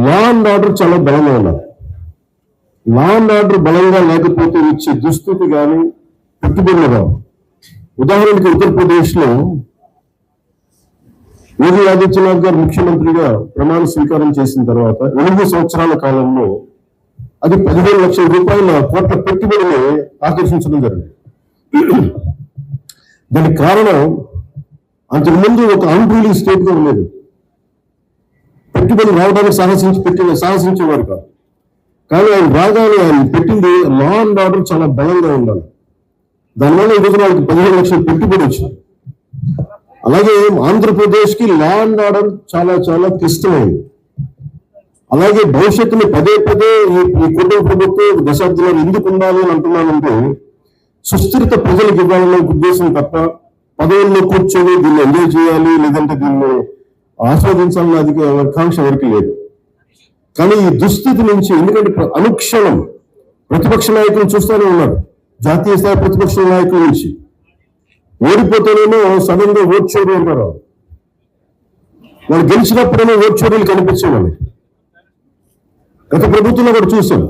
Law and order చాలా బలంగా ఉన్నారు. లా అండ్ ఆర్డర్ బలంగా లేకపోతే ఇచ్చే దుస్థితి కానీ పెట్టుబడులు కావు. ఉదాహరణకి ఉత్తరప్రదేశ్లో యోగి ఆదిత్యనాథ్ గారు ముఖ్యమంత్రిగా ప్రమాణ స్వీకారం చేసిన తర్వాత 8 సంవత్సరాల కాలంలో అది 15 లక్షల రూపాయల కోట్ల పెట్టుబడిని ఆకర్షించడం జరిగింది. దానికి కారణం అంతకుముందు ఒక అన్రూలింగ్ స్టేట్ గా ఉండేది. పెట్టుబడి రావడానికి సాహసించేవారు కాదు. కానీ ఆయన రాగానే ఆయన పెట్టింది లా అండ్ ఆర్డర్ చాలా బలంగా ఉండాలి. దానివల్ల ఈ రోజున వాళ్ళకి 15 లక్షల పెట్టుబడి వచ్చింది. అలాగే ఆంధ్రప్రదేశ్కి లా అండ్ ఆర్డర్ చాలా చాలా క్లిష్టమైంది. అలాగే భవిష్యత్తులో పదే పదే ఈ కుటుంబ ప్రభుత్వం దశాబ్దంలో ఎందుకు ఉండాలి అని అంటున్నానంటే సుస్థిరత ప్రజలకు ఇవ్వాలనే ఉద్దేశం తప్ప పదవుల్లో కూర్చొని దీన్ని ఎంజాయ్ చేయాలి లేదంటే దీన్ని ఆస్వాదించాలనే ఆకాంక్ష ఎవరికి లేదు. కానీ ఈ దుస్థితి నుంచి ఎందుకంటే అనుక్షణం ప్రతిపక్ష నాయకులు చూస్తూనే ఉన్నారు. జాతీయ స్థాయి ప్రతిపక్ష నాయకుల నుంచి ఓడిపోతేనేమో సడన్ గా ఓట్ చోరీ అంటారు. వాళ్ళు గెలిచినప్పుడేమో ఓట్ చోరీలు కనిపించేవాళ్ళు. గత ప్రభుత్వంలో కూడా చూసాం.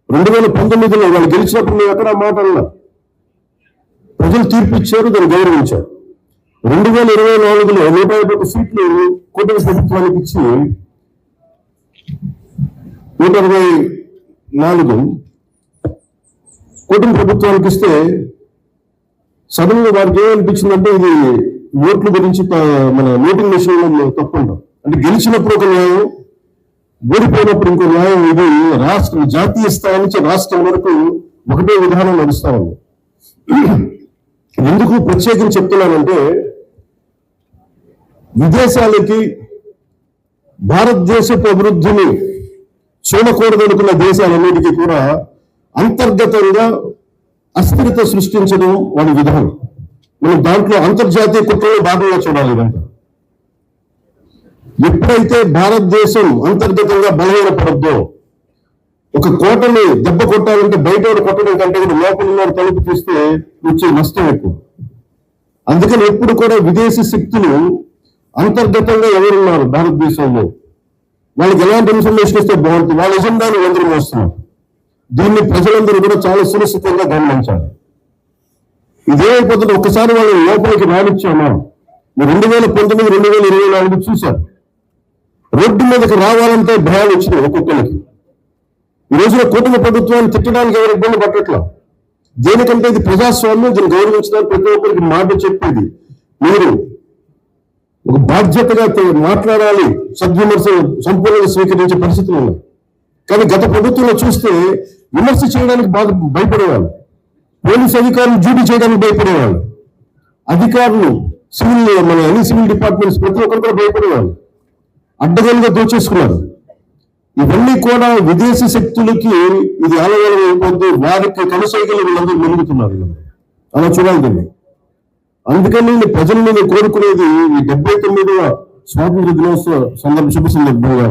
2019లో వాళ్ళు గెలిచినప్పుడు మేము ఎక్కడ మాట్లాడలా. ప్రజలు తీర్పు ఇచ్చారు, దాన్ని గౌరవించారు. 2024లో 150 సీట్లు కూటమి ప్రభుత్వానికి ఇచ్చి 124 కూటమి ప్రభుత్వానికి ఇస్తే సడన్ గా వారికి ఏమనిపించిందంటే ఇది ఓట్ల గురించి మన ఓటింగ్ విషయంలో తప్పు ఉంటాం. అంటే గెలిచినప్పుడు ఒక న్యాయం, ఓడిపోయినప్పుడు ఇంకో న్యాయం. ఇది రాష్ట్రం జాతీయ స్థాయి నుంచి రాష్ట్రం వరకు ఒకటే విధానం నడుస్తా ఉంది. ఎందుకు ప్రత్యేకించి చెప్తున్నానంటే విదేశాలకి భారతదేశపు అభివృద్ధిని చూడకూడదనుకున్న దేశాలన్నిటికీ కూడా అంతర్గతంగా అస్థిరత సృష్టించడం వాడి విధానం. మనం దాంట్లో అంతర్జాతీయ కుట్రలో భాగంగా చూడాలి. ఇదంతా ఎప్పుడైతే భారతదేశం అంతర్గతంగా బలహీనపడద్దో, ఒక కోటని దెబ్బ కొట్టాలంటే బయట కొట్టడం కంటే కూడా లోపల ఉన్న తలుపు తీస్తే వచ్చే నష్టం ఎక్కువ. అందుకని ఎప్పుడు కూడా విదేశీ శక్తులు అంతర్గతంగా ఎవరున్నారు భారతదేశంలో, వాళ్ళకి ఎలాంటి ఇన్ఫర్మేషన్ ఇస్తే బాగుంటుంది, వాళ్ళ ఎజెండాను అందరూ మోస్తున్నారు. దీన్ని ప్రజలందరూ కూడా చాలా సురక్షితంగా గమనించాలి. ఇదేమైపోతుంది, ఒక్కసారి వాళ్ళు లోపలికి రానిచ్చామా, 2019, 2024 చూశారు. రోడ్డు మీదకి రావాలంటే భయాలు వచ్చినాయి ఒక్కొక్కరికి. ఈ రోజున కూటమి ప్రభుత్వాన్ని తిట్టడానికి ఎవరు ఇబ్బంది పట్టట్లా. దేనికంటే ఇది ప్రజాస్వామ్యం, దీన్ని గౌరవించడానికి ప్రతి ఒక్కరికి మాట చెప్పేది. మీరు ఒక బాధ్యతగా మాట్లాడాలి, సద్విమర్శ సంపూర్ణంగా స్వీకరించే పరిస్థితులు ఉన్నాయి. కానీ గత ప్రభుత్వంలో చూస్తే విమర్శ చేయడానికి బాగా భయపడేవాళ్ళు. పోలీసు అధికారులు డ్యూటీ చేయడానికి భయపడేవాళ్ళు. అధికారులు సివిల్ డిపార్ట్మెంట్స్ ప్రతి ఒక్కరు కూడా భయపడేవాళ్ళు. అడ్డగోలుగా దోచేసుకున్నారు. ఇవన్నీ కూడా విదేశీ శక్తులకి ఇది ఆలయాలం అయిపోద్ది. వారికి కనసైకలు వీళ్ళందరూ మెలుగుతున్నారు. అలా చూడాలి దీన్ని. అందుకని ప్రజలు నేను కోరుకునేది ఈ 79వ స్వాతంత్ర దినోత్సవ శుభ సందర్భంగా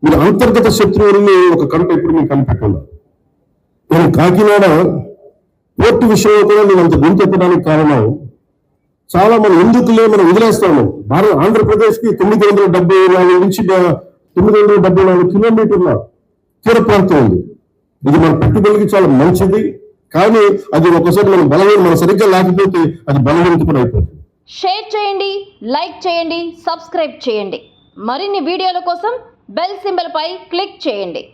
మీరు అంతర్గత శత్రువుల్ని ఒక కంట ఇప్పుడు మీకు కనిపెట్టున్నారు. నేను కాకినాడ పోర్టు విషయంలో కూడా నేను అంత గుంతెత్తడానికి కారణం చాలా మనం ఎందుకులే మనం వదిలేస్తాము. ఆంధ్రప్రదేశ్కి 974 నుంచి 974 కిలోమీటర్ల తీర ప్రాంతం ఉంది. ఇది మన పెట్టుబడికి చాలా మంచిది. కానీ అది ఒకసారి మనం సరిగ్గా లేకపోతే అది బలవంతం అయిపోతుంది. షేర్ చేయండి, లైక్ చేయండి, సబ్స్క్రైబ్ చేయండి. మరిన్ని వీడియోల కోసం బెల్ సింబల్ పై క్లిక్ చేయండి.